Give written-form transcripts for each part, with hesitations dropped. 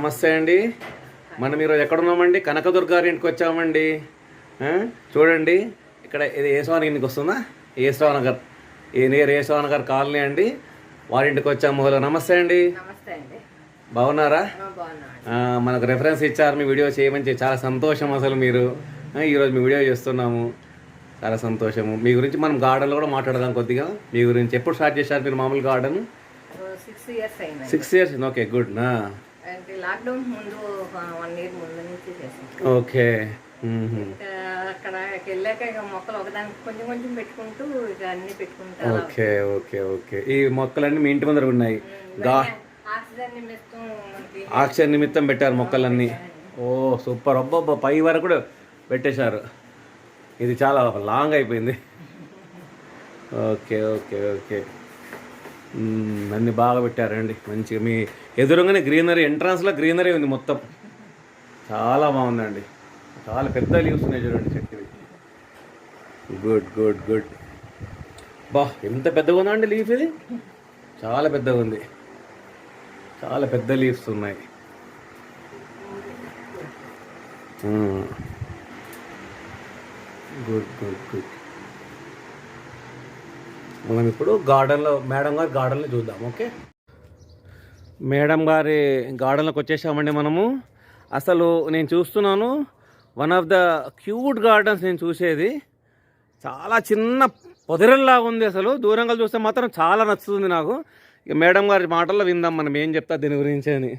నమస్తే అండి. మనం ఈరోజు ఎక్కడున్నామండి? కనకదుర్గ గారి ఇంటికి వచ్చామండి. చూడండి, ఇక్కడ ఇది ఏసవాన ఇంటికి వస్తుందా? ఏసవానగర్, ఈ నియర్ ఏసవానగర్ కాలనీ అండి. వారింటికి వచ్చాము. హలో, నమస్తే అండి. బాగున్నారా? మనకు రెఫరెన్స్ ఇచ్చారు, మీ వీడియో చేయమని. చాలా సంతోషం అసలు. మీరు ఈరోజు మీ వీడియో చేస్తున్నాము, చాలా సంతోషము. మీ గురించి మనం గార్డెన్లో కూడా మాట్లాడదాం కొద్దిగా. మీ గురించి ఎప్పుడు స్టార్ట్ చేశారు మీరు మామూలు garden? 6 years. Okay, good. Lockdown ముందు 1 year ముందు నుంచి చేసాం. ఓకే. అక్కడికి వెళ్ళాక ఇక మొక్కలు ఒకదానికి కొంచెం కొంచెం పెట్టుకుంటూ ఇక అన్ని పెట్టుకుంటూ. Okay okay okay. ఈ మొక్కలన్నీ మీ ఇంటి ముందర ఉన్నాయి. ఆక్సిజన్ నిమిత్తం పెట్టారు మొక్కలన్నీ. ఓ సూపర్. అబ్బబ్బా, పై వరకు కూడా పెట్టేశారు. ఇది చాలా లాంగ్ అయిపోయింది. Okay okay okay. అన్నీ బాగా పెట్టారండి మంచిగా. మీ ఎదురుగానే గ్రీనరీ, ఎంట్రన్స్లో గ్రీనరీ ఉంది మొత్తం. చాలా బాగుందండి. చాలా పెద్ద లీవ్స్ ఉన్నాయి చూడండి చెట్టువి. Good good good. బా, ఎంత పెద్దగా ఉందండి లీఫ్ ఇది. చాలా పెద్దగా ఉంది. చాలా పెద్ద లీవ్స్ ఉన్నాయి. Good good good. మనం ఇప్పుడు గార్డెన్లో, మేడం గారి గార్డెన్లో చూద్దాం. ఓకే, మేడం గారి గార్డెన్లోకి వచ్చేసామండి మనము. అసలు నేను చూస్తున్నాను, one of the cute gardens నేను చూసేది. చాలా చిన్న పొదరల్లాగా ఉంది. అసలు దూరంగా చూస్తే మాత్రం చాలా నచ్చుతుంది నాకు. ఇక మేడం గారి మాటల్లో విందాం మనం ఏం చెప్తా దీని గురించి అని.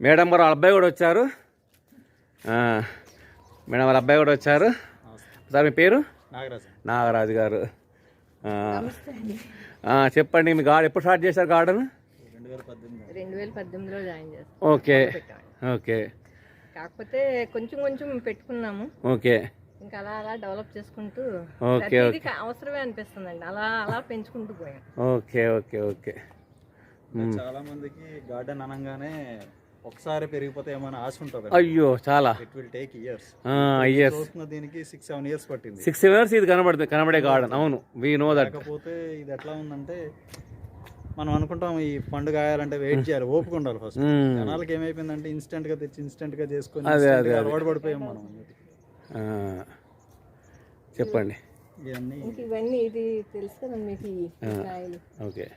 మేడం గారు అబ్బాయి కూడా వచ్చారు. మేడం వాళ్ళ అబ్బాయి కూడా వచ్చారు. సార్, మీ పేరు? నాగరాజు గారు. చెప్పండి, మీ గార్డెన్ ఎప్పుడు స్టార్ట్ చేశారు గార్డెన్? 2018లో జాయిన్ చేస్తాం. Okay okay. కాకపోతే కొంచెం కొంచెం పెట్టుకున్నాము. ఓకే. ఇంకా అలా అలా డెవలప్ చేసుకుంటూ ఓకే అవసరమే అనిపిస్తుందండి. అలా అలా పెంచుకుంటూ పోయాం. Okay okay okay. చాలా మందికి గార్డెన్ అనగానే ఒకసారి పెరిగిపోతే ఏమైనా ఆశ ఉంటుంది. అయ్యో, చాలా. It will take years. దీనికి 6-7 years పట్టింది. 6 years ఇది కనబడే గార్డెన్. అవును, వి నో దట్. కాకపోతే ఇది ఎట్లా ఉందంటే, మనం అనుకుంటాం ఈ పండు కాయాలంటే వెయిట్ చేయాలి, ఓపిక ఉండాలి ఫస్ట్. జనాలకి ఏమైపోయిందంటే ఇన్స్టెంట్ గా తెచ్చి ఇన్స్టెంట్ గా చేసుకొని అలవాటు పడిపోయాం మనం. చెప్పండి. ఇవన్నీ ఇది తెలుసు కదా మీకు, ఓకే.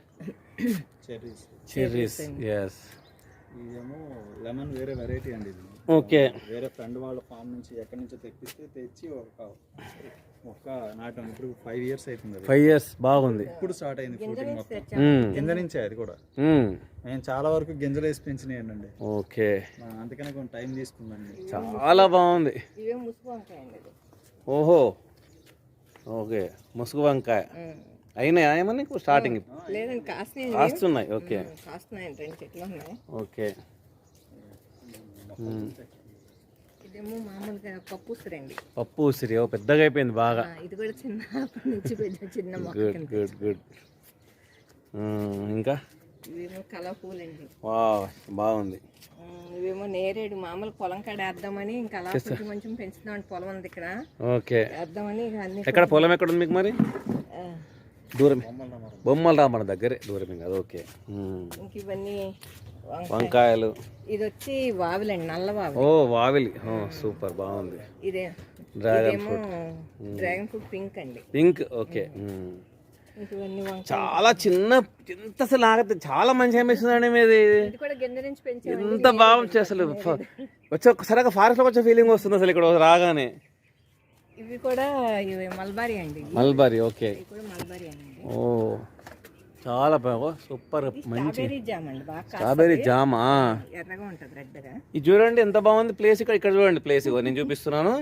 చెర్రీస్. yes. ఇదేమో లెమన్, వేరే వెరైటీ అండి ఇది. ఓకే. వేరే ఫ్రెండ్ వాళ్ళ ఫామ్ నుంచి ఎక్కడి నుంచో తెచ్చి ఒక మొక్క నాటాం. ఇప్పుడు 5 years అవుతుంది. 5 years. బాగుంది. ఇప్పుడు స్టార్ట్ అయింది ఫ్రూటింగ్ మొత్తం. గింజ నుంచే అది కూడా. నేను చాలా వరకు గింజలు వేసి పెంచినాయండి. ఓకే. అందుకనే కొంచెం టైం తీసుకుందండి. చాలా బాగుంది. ఓహో, ఓకే. ముసుగు వంకాయ అయినాయా ఏమన్నా స్టార్టింగ్? లేదండి, కాస్తున్నాయి. ఓకే. ఓకే. ఇదేమో మామూలుగా పప్పు ఉసిరి అండి. పప్పు ఉసిరి పెద్దగా అయిపోయింది బాగా. ఇది కూడా చిన్న గుడ్ గుడ్ గుడ్. ఇంకా ఇవేమో కలర్ఫుల్ అండి. వావ్, బాగుంది. ఇవేమో నేరేడు, మామూలు పొలం కాడ వేద్దామని ఇంకా అలా కొంచెం పెంచుదాం. పొలం ఉంది ఇక్కడ. ఓకే. వేద్దామని. ఎక్కడ పొలం ఎక్కడ ఉంది మీకు మరి? దూరం, బొమ్మల రామన్న దగ్గరే, దూరం కాదు. ఓకే. ఇంక ఇవన్నీ వంకాయలు. ఇది వచ్చి వావిలండి, నల్ల వావి. ఓ వావిలి. సూపర్, బాగుంది. ఇదే dragon fruit. Dragon fruit pink అండి. పింక్. ఓకే. చాలా చిన్న అసలు ఆగతే. చాలా మంచి అనిపిస్తుందండి మీది. ఎంత బాగుంది అసలు. వచ్చి ఒక్కసారిగా ఫారెస్ట్ లో వచ్చే ఫీలింగ్ వస్తుంది అసలు ఇక్కడ రాగానే. ఇవి కూడా మల్బారీ అండి. మల్బారీ. ఓకే. మల్బారీ అండి. ఓ, చాలా బాగా సూపర్. మంచి స్ట్రాబెరీ జామ్. ఎర్రగా ఉంటుంది, రెడ్గా. ఇది చూడండి ఎంత బాగుంది ప్లేస్. ఇక్కడ చూడండి ప్లేస్, నేను చూపిస్తున్నాను.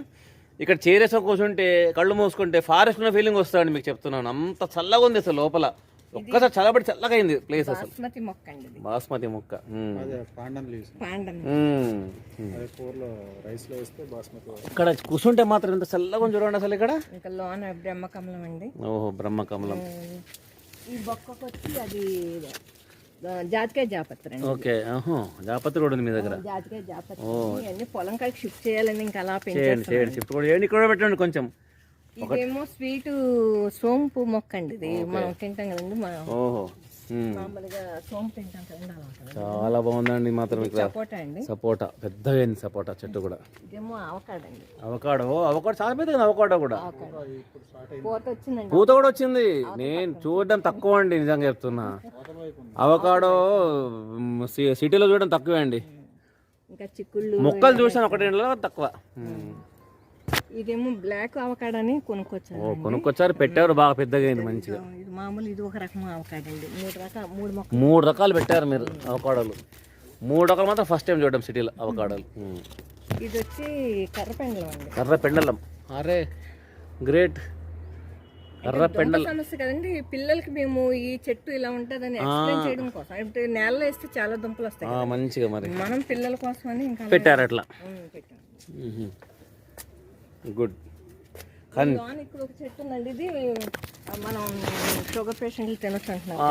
ఇక్కడ చేరేస కూర్చుంటే, కళ్ళు మూసుకుంటే ఫారెస్ట్ ఉన్న ఫీలింగ్ వస్తుందండి మీకు చెప్తున్నాను. అంత చల్లగా ఉంది అసలు లోపల. ఒక్కసారి చల్లబడి చల్లగా అయింది ప్లేస్ అసలు. బాస్మతి మొక్క. ఇక్కడ కూర్చుంటే మాత్రం ఎంత చల్లగా ఉంది చూడండి అసలు ఇక్కడ. బ్రహ్మకమలం అండి. ఓహో, బ్రహ్మకమలం. ఈ బొక్కకు వచ్చి అది జాతికాయ జాపత్రి. ఓకే. జాపత్రి కూడా ఉంది మీ దగ్గర. జాతికాయ జాపత్రి అన్ని పొలం కాడికి షిఫ్ట్ చేయాలని ఇంకా అలా చేయండి. షిఫ్ట్ కూడా చేయండి. ఇక్కడ పెట్టండి కొంచెం. ఇదేమో స్వీట్ సోంపు మొక్క అండి. ఇది మనం తింటాం కదండి. ఓహో, మామూలుగా సోమ తింటాం కదండి అలా ఉంటుంది. చాలా బాగుందండి మాత్రం ఇక్కడ సపోటా అండి, సపోటా పెద్దగా అయింది సపోటా చెట్టు కూడా. ఇదేమో అవకాడో అండి. అవకాడో చాలా పెద్దగా అవకాడో కూడా పూత వచ్చిందండి. పూత కూడా వచ్చింది. నేను చూడడం తక్కువ అండి, నిజంగా చెప్తున్నా. అవకాడో సిటీలో చూడడం తక్కువే అండి. ఇంకా చిక్కుళ్ళు మొక్కలు చూసాను ఒకటి తక్కువ. ఇదేమో బ్లాక్ అవకాడో అని కొనుక్కొచ్చాను. కొనుక్కొచ్చారు, పెట్టారు, బాగా పెద్దగా అయింది మంచిగా. ఇది మామూలు, ఇది ఒక రకం అవకాడో అండి. మూడు 3 రకాలు పెట్టారు మీరు అవకాడోలు. 3 రకాలు మాత్రం ఫస్ట్ టైం చూడడం సిటీలో అవకాడోలు. ఇది వచ్చి కర్రపెండలం అండి. కర్ర పెండలం, అరే గ్రేట్. కర్ర పెండలం సమస్య కదండి పిల్లలకి. మేము ఈ చెట్టు ఇలా ఉంటుందని ఎక్స్ప్లెయిన్ చేయడం కోసం. ఇప్పుడు నేలలో వేస్తే చాలా దుంపలు వస్తాయి కదా. మంచిగా మరి మనం పిల్లల కోసం అని ఇంకా పెట్టారు అట్లా. పెట్టాం. గుడ్. కానీ ఇక్కడ ఒక చెట్టు ఉందండి, ఇది మనం షుగర్ పేషెంట్లు తినొచ్చు అంటున్నారు.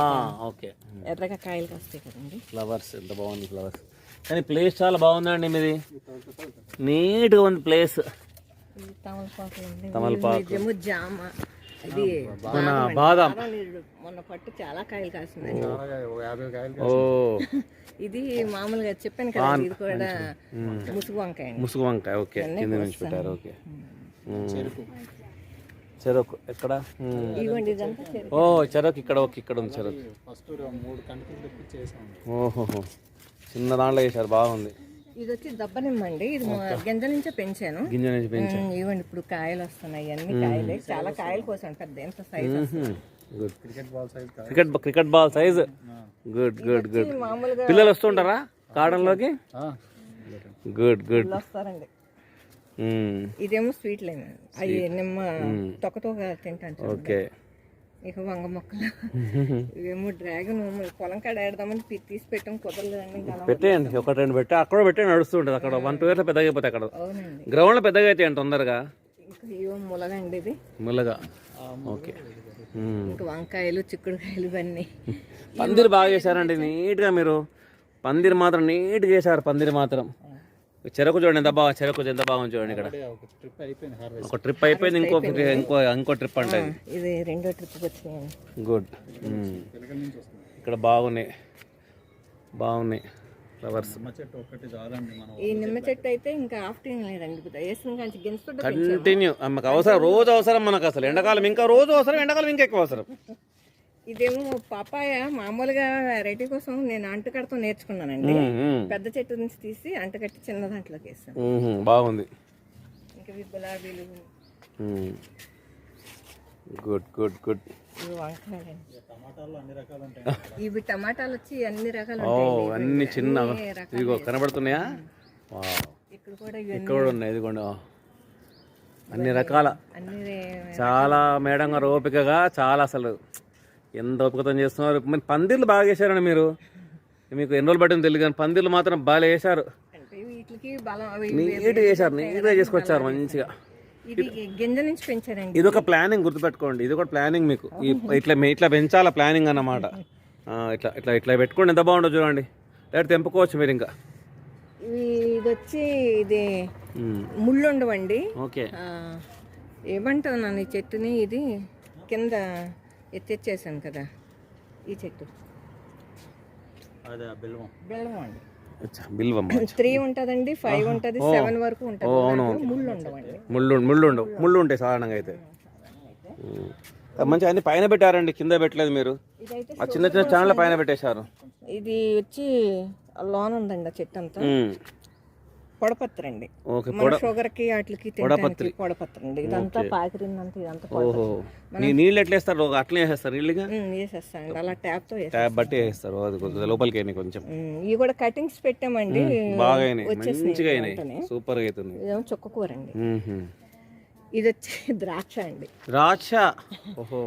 ఓకే, ఎర్రగా కాయలు కాస్తాయి కదండి. ఫ్లవర్స్ ఎంత బాగుంది ఫ్లవర్స్. కానీ ప్లేస్ చాలా బాగుందండి మీది, నీట్గా ఉంది ప్లేస్. ఇది తమలపాకులు అండి. తమలపాకు, ఇదేమో జామ, ఇది బాదం. మొన్న పట్టు చాలా కాయలు కాసిందండి. 50 కాయలు. ఓ ఇది మామూలుగా చెప్పాను కదా, ఇది కూడా ముసుగు వంకాయ అండి. ముసుగు వంకాయ, ఓకే, కింద నుంచి పెట్టారు. ఓకే, చెరకు ఎక్కడ? ఇవ్వండి, ఇదంతా చెరుకు. ఓ చెరకు ఇక్కడ, ఓకే, ఇక్కడ ఉంది చెరకు. ఫస్ట్ 3 కంకులు తెప్పించేసాం. ఓహో, చిన్న దాంట్లో వేసారు, బాగుంది. ఇది వచ్చి దబ్బనిమ్మండి. ఇది గింజ నుంచే పెంచాను. గింజ నుంచి పెంచారు. ఇవ్వండి, ఇప్పుడు కాయలు వస్తున్నాయి. అన్ని కాయలే, చాలా కాయలు కోసాను. పెద్ద ఎంత size. Good. Cricket ball size. Cricket ball size. Good good good. మామూలుగా పిల్లలు వస్తుంటారా గార్డెన్లోకి? Good good. వస్తారండి. ఇదేమో స్వీట్ లైన్, అవి నిమ్మ తొక్కతో తింటాను. ఓకే. ఇక వంగ మొక్కలు, ఇవేమో డ్రాగన్. పొలం కాడ ఆడదామని తీసి పెట్టాం, కుదరలేదండి. పెట్టేయండి, ఒకటి 2 పెట్టి అక్కడ పెట్టి నడుస్తుంటది. అక్కడ 1-2 ఇయర్లో పెద్దగా అయిపోతాయి. అక్కడ అవునండి, గ్రౌండ్ లో పెద్దగా అయితే తొందరగా. ఇంకా ఇవో ములగండి, ఇది ముల్లగా. ఓకే. ఇంకా వంకాయలు, చిక్కుడుకాయలు ఇవన్నీ. పందిరి బాగా చేశారండి నీట్గా మీరు. పందిరి మాత్రం నీట్గా చేశారు. పందిరి మాత్రం. చెరకు చూడండి ఎంత బాగా, చెరకు ఎంత బాగుంది చూడండి. ఇక్కడ ఒక ట్రిప్ అయిపోయింది, ఇంకో ట్రిప్ అంటే ఇది 2వ ట్రిప్ వచ్చినాయండి. గుడ్. ఇక్కడ బాగున్నాయి ఫ్లవర్స్. ఈ నిమ్మ చెట్టు అయితే ఇంకా ఆఫ్టర్నూన్ లేదండి, వేసిన కానీ గింజతో కంటిన్యూ మనకు అవసరం, రోజు అవసరం మనకు. అసలు ఎండాకాలం ఇంకా రోజు అవసరం, ఎండాకాలం ఇంకా ఎక్కువ అవసరం. ఇదేమో పపాయ. మామూలుగా వెరైటీ కోసం నేను అంటుకడతో నేర్చుకున్నానండి. పెద్ద చెట్టు నుంచి తీసి అంటుకట్టి చిన్న దాంట్లోకి వేసాను. బాగుంది. ఇంకా గులాబీలు. Good good good. ఇవి వంకాయలు. ఇవి టమాటాలు వచ్చి అన్ని రకాలు. అన్ని చిన్న ఇదిగో కనబడుతున్నాయా? ఇక్కడ కూడా ఇక్కడ ఉన్నాయి, ఇదిగోండి అన్ని రకాల. చాలా మేడం గారు ఓపికగా, చాలా అసలు ఎంత ఓపికతో చేస్తున్నారు. మరి పందిర్లు బాగా చేశారండి మీరు. మీకు ఎన్ని రోజులు పట్టింది తెలియదు, కానీ పందిర్లు మాత్రం బాగా వేశారు. నీట్గా చేశారు, నీట్గా చేసుకొచ్చారు మంచిగా. ఇది గింజ నుంచి పెంచారండి. ఇది ఒక ప్లానింగ్, గుర్తుపెట్టుకోండి. ఇది ఒక ప్లానింగ్ మీకు. ఇట్లా పెంచాలా ప్లానింగ్ అన్నమాట. ఇట్లా ఇట్లా ఇట్లా పెట్టుకోండి, ఎంత బాగుంటుందో చూడండి. డైరెక్ట్ తెంపుకోవచ్చు మీరు. ఇంకా ఇది వచ్చి ఇది ముళ్ళు ఉండవండి. ఓకే. ఏమంటావు నన్ను ఈ చెట్టుని, ఇది కింద ఎత్తేసాను కదా ఈ చెట్టు. బెల్లం అండి. బిల్వం 3 ఉంటుందండి, 5 ఉంటుంది, 7 వరకు ఉంటుంది. ముళ్ళు ఉండవండి. ముళ్ళు ఉంటాయి సాధారణంగా అయితే. మంచిగా అన్ని పైన పెట్టారండి, కింద పెట్టలేదు మీరు. ఆ చిన్న చిన్న ఛానల్ పైన పెట్టేశారు. ఇది వచ్చి లోన్ ఉందండి ఆ చెట్టు అంతా. పొడపత్రి అండి. షుగర్ కి వాటికి పొడపత్రి అండి. ఇదంతా పాకిరిందంతా. ఇదంతా నీళ్ళు ఎట్లా వేస్తారు? అట్లే వేసేస్తారు నీళ్ళుగా? వేసేస్తాండి, అలా ట్యాప్ తో బట్టి వేస్తారు. అది లోపలికి అయినాయి కొంచెం. ఇవి కూడా కటింగ్స్ పెట్టామండి, బాగా అయినాయి, మంచిగా అయినాయి, సూపర్ గా అవుతుంది. ఇదేమో చుక్కకూర అండి. ఇది వచ్చి ద్రాక్ష అండి. ద్రాక్ష, ఓహో,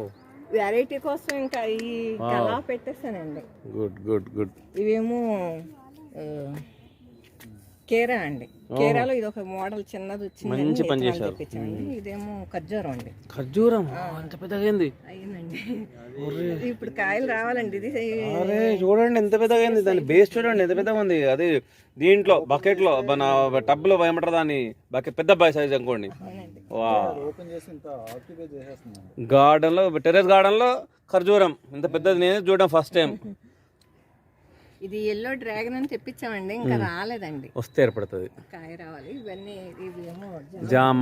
వెరైటీ కోసం ఇంకా ఈ కలా పెట్టేస్తానండి. Good good good. ఇవేమో కేరా అండి. కేరాలో ఇది ఒక మోడల్ చిన్నది వచ్చింది, మంచి పని చేశారు. తెప్పించామండి. ఇదేమో ఖర్జూరం అండి. ఖర్జూరం అంత పెద్దగా అయింది. అయ్యిందండి. ఇప్పుడు కాయలు రావాలండి. ఇది అరే చూడండి ఎంత పెద్దగా అయింది. దాని బేస్ చూడండి ఎంత పెద్దగా ఉంది. అది దీంట్లో బకెట్ లో మన టబ్ లో ఏమంటారు దాన్ని, బకెట్ పెద్ద సైజ్ అనుకోండి. వా ఓపెన్ చేసి ఇంత ఆక్యుపై చేసేస్తున్నాను. గార్డెన్ లో, టెర్రస్ గార్డెన్ లో ఖర్జూరం ఇంత పెద్దది నేను చూడడం ఫస్ట్ టైం. ఇది ఎల్లో డ్రాగన్ అని తెప్పించామండి, ఇంకా రాలేదండి. వస్తే ఏర్పడుతుంది, కాయ రావాలి. ఇవన్నీ ఇవేమో జామ.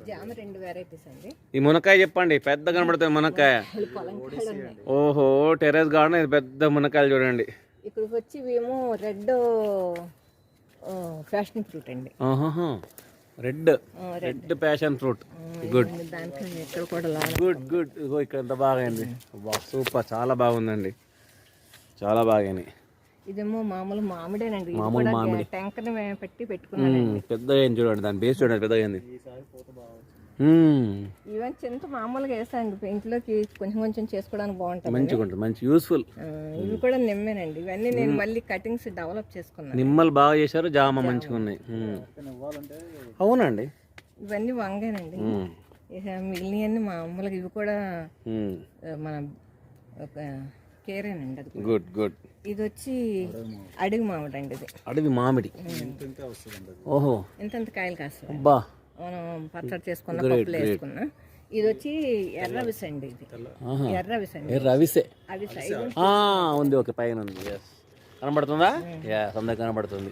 జామ 2 వెరైటీస్ అండి. ఈ మునక్కాయ చెప్పండి, పెద్ద కనబడుతుంది మునక్కాయ. పొలంకాయలు ఉన్నాయి. ఓహో టెర్రస్ గార్డెన్, ఇది పెద్ద మునక్కాయలు చూడండి. ఇక్కడికి వచ్చి ఇవేమో రెడ్ ఫ్యాషన్ ఫ్రూట్ అండి. Red passion fruit. గుడ్ దాంట్లో ఇక్కడ కూడా గుడ్ గుడ్. ఇగో ఇక్కడ ఎంత బాగా అయింది. సూపర్, చాలా బాగుందండి, చాలా బాగా. ఇదేమో మామూలు మామిడేనండి. మామూలు మామిడి ట్యాంకర్ పెట్టి పెట్టుకున్నానండి. పెద్దగా అయింది చూడండి, దాని బేస్ చూడండి పెద్దగా అయింది. ఈవెన్ చింత మామూలుగా వేసాండి, పెయింట్ లోకి కొంచెం కొంచెం చేసుకోవడానికి బాగుంటుంది, మంచిగా ఉంటుంది, మంచి యూస్ఫుల్. ఇవి కూడా నిమ్మేనండి. ఇవన్నీ నేను మళ్ళీ కటింగ్స్ డెవలప్ చేసుకున్నాను. నిమ్మలు బాగా చేశారు, జామ మంచిగా ఉన్నాయి. అవునండి, ఇవన్నీ వంగేనండి. మిగిలినవన్నీ మామూలుగా ఇవి కూడా మన కేరేనండి. అది గుడ్ గుడ్. ఇది వచ్చి అడవి మామిడి అండి. ఇది అడవి మామిడి. ఓహో ఇంత కాయలు కాస్తాయి. అబ్బా, మనం పచ్చడి చేసుకున్న, పప్పులు వేసుకున్నా. ఇది వచ్చి ఎర్రవిస అండి. ఇది ఎర్రవిస అండి. ఎర్రవిసే అది సైజు ఉంది. ఓకే, పైన ఉంది. కనబడుతుందా? సందర్గా కనబడుతుంది.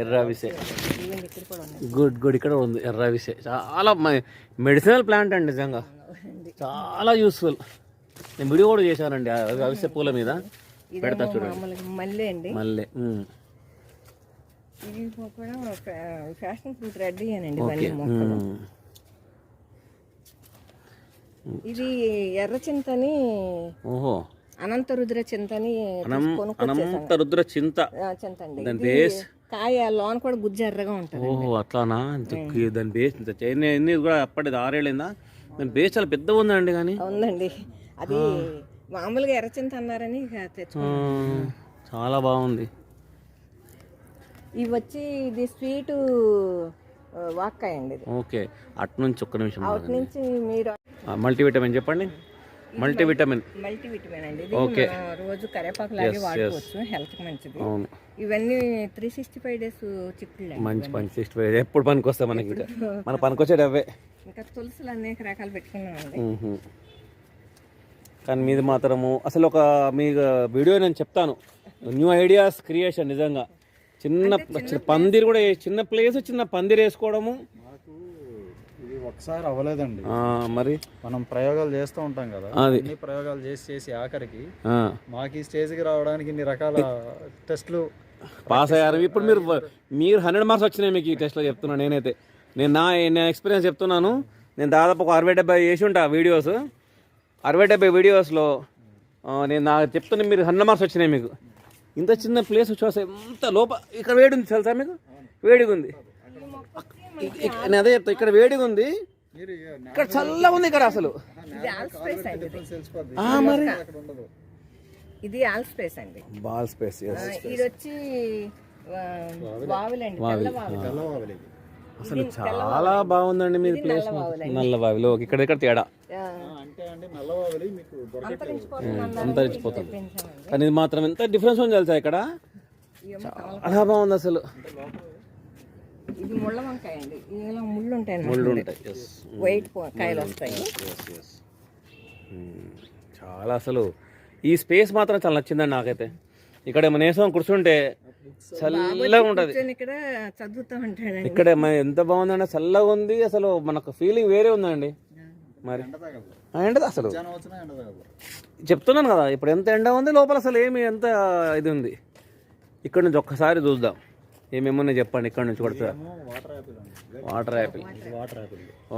ఎర్రవిసే. ఇక్కడ కూడా ఉంది. Good good. ఇక్కడ ఉంది ఎర్రవిసే. చాలా మెడిసినల్ ప్లాంట్ అండి, నిజంగా చాలా యూస్ఫుల్. నేను వీడియో కూడా చేశానండి అవిసె పూల మీద, పెడతా చూడండి. మల్లె అండి. మల్లె. ఇది కూడా ఫ్యాషన్ ఫ్రూట్ రెడీ అనండి. ఇవన్నీ మొక్కలు. ఇది ఎర్ర చింతని, ఓహో అనంత రుద్ర చింతని, అనంత రుద్ర చింత అండి. కాయ లోన కూడా గుజ్జు ఎర్రగా ఉంటుంది. ఓహో అట్లానా? దాని బేస్ ఎన్ని కూడా అప్పటిది 6 ఏళ్ళైందా? దాని బేస్ చాలా పెద్దగా ఉందండి. కానీ ఉందండి, అది మామూలుగా ఎర్రచింత అన్నారని తెచ్చుకున్నాను. చాలా బాగుంది. ఇవి వచ్చి ఇది స్వీట్ వాక్కాయ అండి. ఓకే, అటు నుంచి ఒక్క నిమిషం. అటు నుంచి మీరు మల్టీవిటమిన్ చెప్పండి. మల్టీవిటమిన్ అండి. ఇది రోజు కరేపాకు లాగే వాడుకోవచ్చు, హెల్త్ కి మంచిది. అవును. ఇవన్నీ 365 డేస్ చిక్కుళ్ళు. మంచి 365 డేస్ ఎప్పుడు పనికి వస్తాయి మనకి, ఇంకా మన పనికొచ్చేది అవే. ఇంకా తులసులు అనేక రకాలు పెట్టుకున్నామండి. కానీ మీది మాత్రము అసలు ఒక మీ వీడియో నేను చెప్తాను, న్యూ ఐడియాస్ క్రియేషన్. నిజంగా చిన్న పందిరి కూడా, చిన్న ప్లేస్ చిన్న పందిరి వేసుకోవడము ఇది ఒకసారి అవ్వలేదండి. మరి మనం ప్రయోగాలు చేస్తూ ఉంటాం కదా, అన్ని ప్రయోగాలు చేసి ఆఖరికి మాకు ఈ స్టేజ్కి రావడానికి ఇన్ని రకాల టెస్ట్లు పాస్ అయ్యారు. ఇప్పుడు మీరు 100 మార్క్స్ వచ్చినాయి మీకు ఈ టెస్ట్లో చెప్తున్నాను. నేనైతే నేను ఎక్స్పీరియన్స్ చెప్తున్నాను. నేను దాదాపు ఒక 60-70 చేసి ఉంటా వీడియోస్. 60-70 వీడియోస్లో నేను చెప్తున్నా, మీరు 100 మార్క్స్ వచ్చినాయి మీకు. ఇంత చిన్న ప్లేస్ వచ్చి ఎంత ఇక్కడ వేడి ఉంది తెలుసా మీకు? వేడిగా ఉంది. నేను అదే చెప్తా, ఇక్కడ వేడిగా ఉంది, ఇక్కడ చల్లగా ఉంది. ఇక్కడ అసలు మరి ఇది ఆల్ స్పేస్ అండి, బాల్ స్పేస్. ఇది వచ్చి వావిలండి, తెల్లవావిలి. అసలు చాలా బాగుందండి మీది ప్లేస్. నల్ల బావిలో ఇక్కడ తేడా అంతరించిపోతుంది. కానీ ఇది మాత్రం ఎంత డిఫరెన్స్ ఉంది తెలుసా, ఇక్కడ చాలా బాగుంది అసలు. ఇది ముళ్ళ వంకాయ అండి. ఇలా ముళ్ళు ఉంటాయి, వైట్ కాయలు వస్తాయి. చాలా అసలు ఈ స్పేస్ మాత్రం చాలా నచ్చిందండి నాకైతే. ఇక్కడ ఏమైనా వేసాం కూర్చుంటే చల్లగా ఉంటుంది. ఇక్కడ చదువుతూ ఉంటాడు. ఇక్కడ ఎంత బాగుందండి, చల్లగా ఉంది. అసలు మనకు ఫీలింగ్ వేరే ఉందండి. మరి ఎండ అసలు చెప్తున్నాను కదా, ఇప్పుడు ఎంత ఎండ ఉంది లోపల, అసలు ఏమి ఎంత ఇది ఉంది. ఇక్కడ నుంచి ఒక్కసారి చూద్దాం ఏమేమో చెప్పండి. ఇక్కడ నుంచి కొడుతుందా? Water Apple.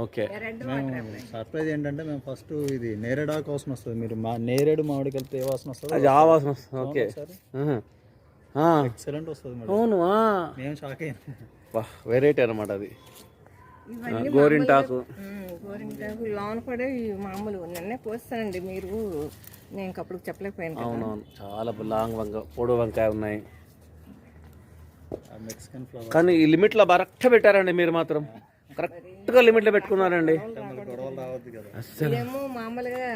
ఓకే. సర్ప్రైజ్ ఏంటంటే మేము ఫస్ట్ ఇది నేరేడాకు వాసన వస్తుంది. మీరు నేరేడు మామిడి కలిపితే ఏ వాసన వస్తుంది? అది ఆ వాసన వస్తుంది. ఓకే, ఎక్సలెంట్ వస్తుంది. అవును, మేము షాక్ అయ్యాం. వెరైటీ అనమాట అది. గోరింటాకు లోన్ కూడా మామూలు నిన్నే కోస్తానండి. మీరు నేను అప్పుడు చెప్పలేకపోయాను. అవునవును, చాలా లాంగ్ వంకాయ, పొడు వంకాయ ఉన్నాయి. మెక్సికన్ ఫ్లవర్ కానీ ఈ లిమిట్లో కరెక్ట్గా పెట్టారండి మీరు మాత్రం, కరెక్ట్గా లిమిట్లో పెట్టుకున్నారండి. గొడవలు రావద్దు కదా. ఇదేమో మామూలుగా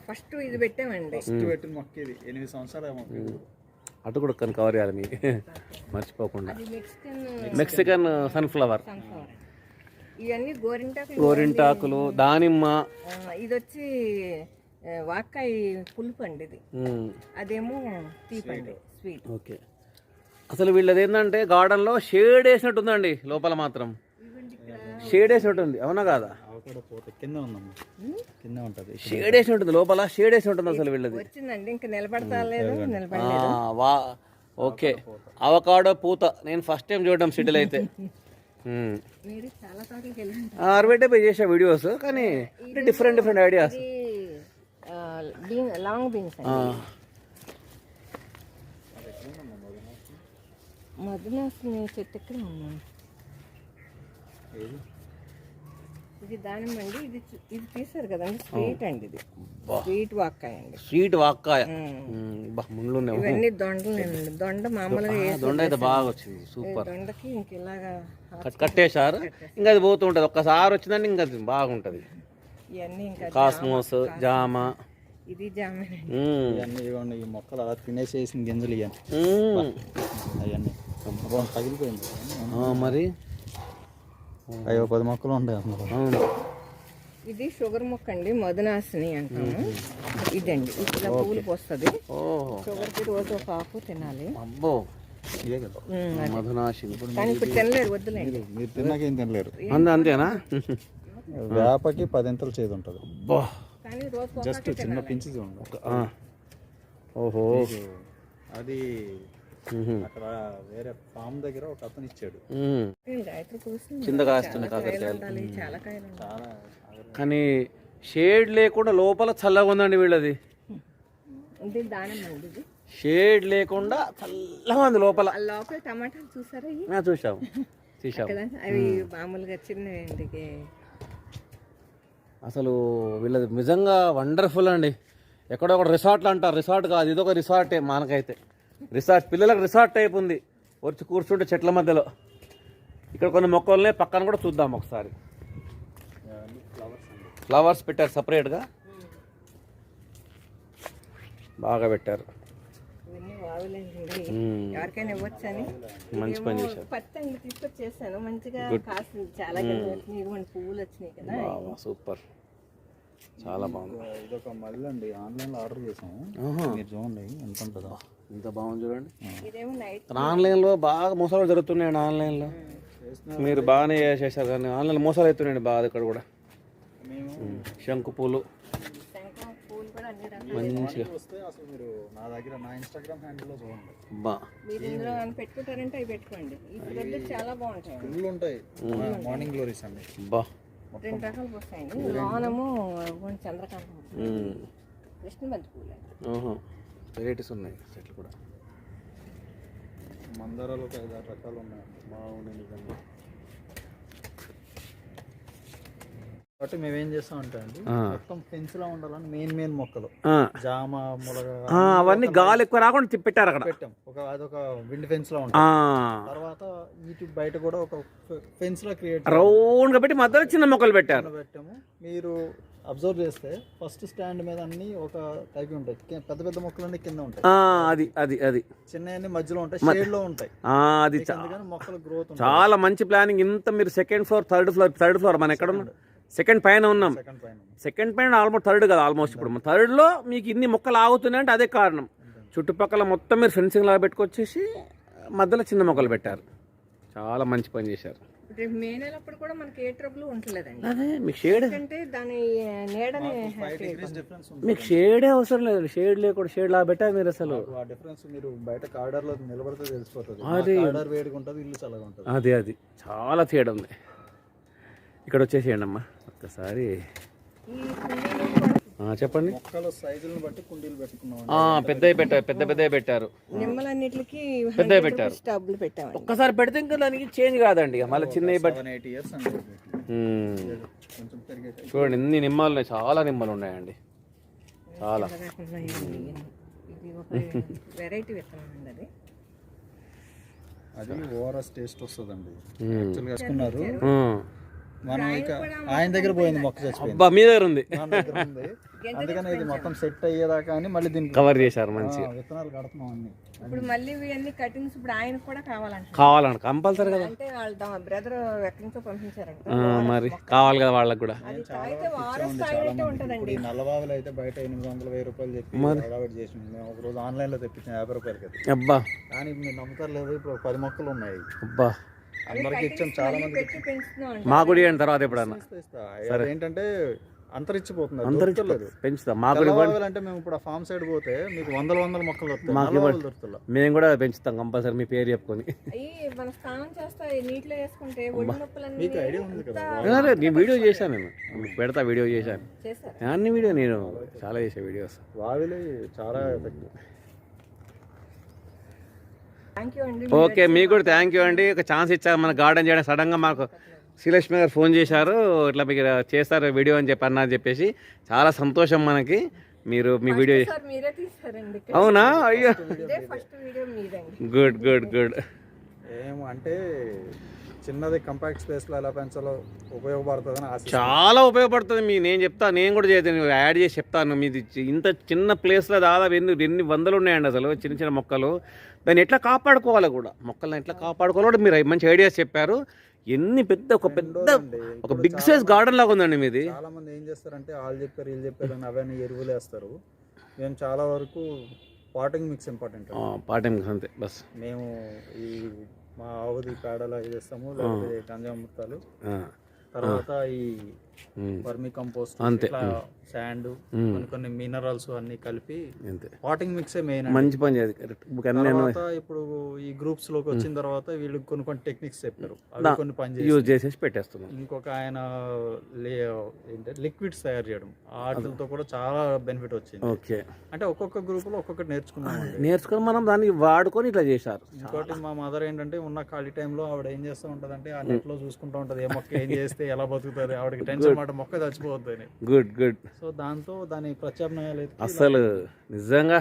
ఫస్ట్ ఇది పెట్టామండి. ఫస్ట్ పెట్టిన మొక్క ఇది 8 సంవత్సరాలు మొక్క. అటు కూడా కానీ కవర్ చేయాలి మీకు మర్చిపోకుండా. ఇది మెక్సికన్ సన్ఫ్లవర్, సన్ఫ్లవర్. ఇవన్నీ గోరింటాకులు, దానిమ్మ. ఇది వచ్చి వాక్కాయ పులుపు అండి ఇది. అదేమో తీపండి, స్వీట్. ఓకే. అసలు వీళ్ళది ఏంటంటే గార్డెన్లో షేడ్ వేసినట్టుందండి, లోపల మాత్రం షేడ్ వేసినట్టుంది, అవునా కాదా? కింద ఉందమ్మా, కింద ఉంటుంది. షేడ్ వేసినట్టుంది, లోపల షేడ్ వేసినట్టుంది అసలు వీళ్ళది. వచ్చిందండి, ఇంకా నిలబడలేదు. ఓకే. అవకాడో పూత నేను ఫస్ట్ టైం చూడడం సిటీలో అయితే. మీరు చాలా చోట్లకి వెళ్ళండి. అరవై పే చేసే వీడియోస్, కానీ డిఫరెంట్ ఐడియాస్. లాంగ్ బీన్స్ మధునాసిని చెట్టు ఎక్కడ ఉన్నాం. ఇది దానిమ్మ అండి. ఇది తీసారు కదండి, స్వీట్ అండి. ఇది స్వీట్ వాక్కాయ అండి. స్వీట్ వాక్కాయ ముళ్ళు ఇవన్నీ దొండలేనండి. దొండ మామూలుగా దొండ అయితే బాగా వచ్చింది, సూపర్. దొండకి ఇంక ఇలాగా కట్టేశారు, ఇంకా అది పోతుంటది. ఒక్కసారి వచ్చిందంటే ఇంకా అది బాగుంటది. ఇవన్నీ ఇంకా కాస్మోస్, జామ. ఇది జామేనండి. ఇవన్నీ ఇవ్వండి, ఈ మొక్కలు అలా తినేసేసిన గింజలు ఇవన్నీ అవన్నీ తగిలిపోయింది. మరి అయ్యో 10 మొక్కలు ఉంటాయి అందులో. ఇది షుగర్ మొక్క అండి, మధునాసిని అంటాము. ఇదండి ఇట్లా పువ్వులు పోస్తుంది. షుగర్ కి రోజు ఒక ఆకు తినాలి. అబ్బో, ఇదే కదా మధునాసిని. కానీ ఇప్పుడు తినలేరు, వద్దులేండి. మీరు తిన్నాకేం తినలేరు. అంతేనా? వేపకి 10 ఇంతలు చేదు ఉంటుంది. కానీ రోజు జస్ట్ చిన్న పించి చూడండి. ఓహో, అది అక్కడ వేరే ఫామ్ దగ్గర ఒక అతను ఇచ్చాడు. కింద కాస్తున్నాయి కాకరకాయలు చాలా కాయలు. కానీ షేడ్ లేకుండా లోపల చల్లగా ఉందండి వీళ్ళది. షేడ్ లేకుండా చల్లగా ఉంది లోపల. లోపల టమాటాలు చూసారా? చూసాము. అవి మామూలుగా చిన్న. అసలు వీళ్ళది నిజంగా వండర్ఫుల్ అండి. ఎక్కడో ఒక రిసార్ట్లు అంటారు, రిసార్ట్ కాదు, ఇదొక రిసార్టే మనకైతే. రిసార్ట్, పిల్లలకు రిసార్ట్ టైప్ ఉంది. వచ్చి కూర్చుంటే చెట్ల మధ్యలో. ఇక్కడ కొన్ని మొక్కల్ని పక్కన కూడా చూద్దాం ఒకసారి. ఫ్లవర్స్ పెట్టారు సపరేట్గా, బాగా పెట్టారు. ఎవరికైనా ఇవ్వచ్చని మంచి పని చేశారు. పత్తి తీసుకొచ్చేసాను, మంచిగా కాసింది. చాలా పువ్వులు వచ్చినాయి కదా. సూపర్, చాలా బాగుంది. ఇదొక మళ్ళీ అండి, ఆన్లైన్లో ఆర్డర్ చేసాము. మీరు చూడండి ఎంత ఉంటుందో. ఇంత బాగుంది చూడండి. ఇదేమో నైట్. ఆన్లైన్లో బాగా మోసాలు జరుగుతున్నాయండి. ఆన్లైన్లో మీరు బాగానే చేశారు, కానీ ఆన్లైన్లో మోసాలు అవుతున్నాయండి బాగా. ఇక్కడ కూడా శంకు పూలు మంచిగా. అసలు మీరు నా దగ్గర నా ఇన్స్టాగ్రామ్ హ్యాండిల్లో చూడండి. మీరు ఇందులో పెట్టుకుంటారంటే అవి పెట్టుకోండి. ఈ చాలా బాగుంటాయి, ఫుల్ ఉంటాయి. మార్నింగ్ గ్లోరీస్ అండి. 2 రకాలు వస్తాయండి. లోనము చంద్రకాంతం, కృష్ణబంతి పూలు. వెరైటీస్ ఉన్నాయి చెట్లు కూడా. మందారాలు ఒక 5-6 రకాలు ఉన్నాయి. బాగున్నాయి నిజంగా. కాబట్టి మేమేం చేస్తామంటే అండి, మొత్తం ఫెన్స్ లా ఉండాలని మెయిన్ మొక్కలు జామ, ములగ అవన్నీ గాలి ఎక్కువ రాకుండా పెట్టారు అక్కడ. పెట్టాం. అదొక విండ్ ఫెన్స్ లా ఉంటుంది. తర్వాత ఇటు బయట కూడా ఒక ఫెన్స్ లా క్రియేట్ రౌండ్ గా పెట్టి మధ్యలో చిన్న మొక్కలు పెట్టాము. మీరు అబ్జర్వ్ చేస్తే ఫస్ట్ స్టాండ్ మీద అన్ని ఒక టైప్ ఉంటాయి. పెద్ద మొక్కలన్నీ కింద ఉంటాయి. అది చిన్న మధ్యలో ఉంటాయి, షేడ్ లో ఉంటాయి. అది మొక్కల గ్రోత్ చాలా మంచి ప్లానింగ్. ఇంత మీరు సెకండ్ ఫ్లోర్, థర్డ్ ఫ్లోర్ మన ఎక్కడ ఉన్నాం? సెకండ్ పైన ఉన్నాం. సెకండ్ పైన ఆల్మోస్ట్ థర్డ్ కదా, ఆల్మోస్ట్ ఇప్పుడు థర్డ్లో మీకు ఇన్ని మొక్కలు ఆగుతున్నాయి అంటే అదే కారణం. చుట్టుపక్కల మొత్తం మీరు ఫెన్సింగ్ లాగా పెట్టుకొచ్చేసి మధ్యలో చిన్న మొక్కలు పెట్టారు. చాలా మంచి పని చేశారు. మే నెలప్పుడు కూడా మనకి ఏ ట్రబుల్ ఉండలేదండి. అదే మీకు షేడ్ అంటే దాని నీడని మీకు షేడే అవసరం లేదు. షేడ్ లేకుండా షేడ్ లాగా పెట్టారు మీరు. అసలు ఆ డిఫరెన్స్ మీరు బయట కారిడార్ లో నిలబడితే తెలిసిపోతుంది. కారిడార్ వేడిగా ఉంటుంది, ఇల్లు చల్లగా ఉంటుంది. అది చాలా తేడా ఉంది. ఇక్కడ వచ్చేసేయండి అమ్మా ఒక్కసారి. చెప్పండి. మొక్కల సైజులను బట్టి కుండీలు పెట్టుకున్నాం. పెద్ద పెట్టారు. నిమ్మలన్నిటికి పెద్దవి పెట్టారు. స్టబ్లు పెట్టాము. ఒక్కసారి పెడితే ఇంకా దానికి చేంజ్ కాదండి, మళ్ళీ చిన్నవి బట్టి. 7-8 years అండి. చూడండి ఎన్ని నిమ్మలు ఉన్నాయి, చాలా నిమ్మలు ఉన్నాయండి. చాలా ఇది ఒక వెరైటీ విత్తనం అండి. అది అది ఓఆర్ఎస్ టేస్ట్ వస్తుందండి. యాక్చువల్గా వేసుకున్నారు, ఉమ్. మనం ఇక ఆయన దగ్గర పోయింది, మొక్క చచ్చిపోయింది, అబ్బా మీ దగ్గర ఉంది, మన దగ్గర ఉంది. అందుకని ఇది మొత్తం సెట్ అయ్యేదాకా అని మళ్ళీ దీనికి కవర్ చేశారు మంచిగా. విత్తనాలు కడుతున్నాం అన్ని. ఇప్పుడు మళ్ళీ ఇవన్నీ కటింగ్స్ ఇప్పుడు ఆయన కూడా కావాలంట కంపల్సరీ కదా, అంటే వాళ్ళ బ్రదర్ ఎక్కడి నుంచో పంపించారంట. మరి కావాలి కదా వాళ్ళకి కూడా. అది తాగితే వారస్ తాగినట్టే ఉంటదండి. ఈ నల్లబాబులు అయితే బయట 800-1000 చెప్పి అలవాటు చేసి మేము ఒక రోజు ఆన్లైన్ లో తెప్పించాం 50 రూపాయలకి. అబ్బా కానీ మీరు నమ్ముతారు లేదు, ఇప్పుడు 10 మొక్కలు ఉన్నాయి. అబ్బా అందరికి ఇచ్చాం, చాలా మంది పెట్టి పెంచుతున్నాం. మా గుడి అయిన తర్వాత ఎప్పుడన్నా ఏంటంటే అంతరించిపోతుంది, పెంచుతాం. మా గుడి అంటే మేము ఇప్పుడు ఆ ఫామ్ సైడ్ పోతే మీకు వందల మొక్కలు దొరుకుతాయి. మేము కూడా పెంచుతాం కంపల్సరీ, మీ పేరు చెప్పుకొని. మనం స్నానం చేస్తా నీటిలో వేసుకుంటే ఒడి నొప్పులన్నీ మీకు ఐడియా ఉంది కదా, నేను వీడియో చేశాను, నేను మీకు పెడతా, వీడియో చేశాను అన్ని వీడియో, నేను చాలా చేసే వీడియోస్. వావిలి చాలా ఎఫెక్ట్. ఓకే మీకు కూడా థ్యాంక్ యూ అండి, ఒక ఛాన్స్ ఇచ్చారు మన గార్డెన్ చేయడం. సడన్గా మాకు శ్రీలక్ష్మి గారు ఫోన్ చేశారు, ఇట్లా మీకు చేస్తారు వీడియో అని చెప్పి చెప్పేసి చాలా సంతోషం మనకి. మీరు మీ వీడియో అవునా? అయ్యో గుడ్ గుడ్ గుడ్. ఏమంటే చిన్నది కంపాక్ట్ స్పేస్లో ఎలా పెంచాలో ఉపయోగపడుతుందని ఆశ. చాలా ఉపయోగపడుతుంది. నేను చెప్తాను, నేను కూడా చేస్తాను, యాడ్ చేసి చెప్తాను. మీది ఇంత చిన్న ప్లేస్లో దాదాపు ఎన్ని వందలు ఉన్నాయండి అసలు చిన్న చిన్న మొక్కలు. దాన్ని ఎట్లా కాపాడుకోవాలి కూడా, మొక్కల్ని ఎట్లా కాపాడుకోవాలి కూడా మీరు మంచి ఐడియాస్ చెప్పారు. ఎన్ని పెద్ద ఒక బిగ్ సైజ్ గార్డెన్ లాగా ఉందండి మీది. చాలా మంది ఏం చేస్తారంటే వాళ్ళు చెప్పారు వీళ్ళు చెప్పారు అని అవన్నీ ఎరువులు వేస్తారు. మేము చాలా వరకు potting mix important. Potting mix అంతే బస్. మేము ఈ మా ఆవుది పేడలో వేస్తాము, లేకపోతే గంజామృతాలు, తర్వాత ఈ వర్మి కంపోస్ట్, శాండ్, కొన్ని మినరల్స్ అన్ని కలిపి పాటింగ్ మిక్సే మెయిన్. మంచి పని చేయాలి. తర్వాత ఇప్పుడు ఈ గ్రూప్స్ లోకి వచ్చిన తర్వాత వీళ్ళు కొన్ని టెక్నిక్స్ చెప్పారు, అవి కొన్ని పని యూజ్ చేసేసి పెట్టేస్తున్నాం. ఇంకొక ఆయన లిక్విడ్స్ తయారు చేయడం, వాటితో కూడా చాలా బెనిఫిట్ వచ్చింది. ఓకే, అంటే ఒక్కొక్క గ్రూప్ లో ఒక్కొక్కటి నేర్చుకుని మనం దాన్ని వాడుకొని ఇట్లా చేశారు. ఇంకోటి మా మదర్ ఏంటంటే ఉన్న ఖాళీ టైంలో ఆవిడ ఏం చేస్తూ ఉంటది అంటే ఆ నెట్ లో చూసుకుంటూ ఉంటది, ఏ మొక్క ఏం చేస్తే ఎలా బతుకుతుంది, ఆవిడకి టెన్షన్ మాట మొక్క చచ్చిపోద్ది అని. Good good. సో దాంతో దాని ప్రత్యామ్నాయాలు అసలు నిజంగా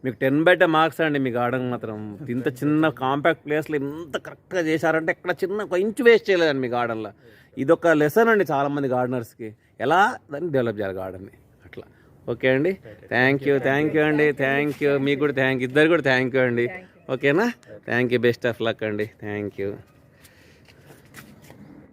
మీకు 10/10 మార్క్స్ అండి మీ గార్డెన్ మాత్రం. ఇంత చిన్న కాంపాక్ట్ ప్లేస్లో ఇంత కరెక్ట్గా చేశారంటే ఎక్కడ చిన్న ఒక ఇంచు వేస్ట్ చేయలేదండి మీ గార్డెన్లో. ఇదొక లెసన్ అండి చాలామంది గార్డెనర్స్కి, ఎలా దాన్ని డెవలప్ చేయాలి గార్డెన్ని అట్లా. ఓకే అండి, థ్యాంక్ యూ అండి, థ్యాంక్ యూ. మీకు కూడా థ్యాంక్ యూ, ఇద్దరు కూడా థ్యాంక్ యూ అండి. ఓకేనా, thank you, best of luck అండి, థ్యాంక్ యూ.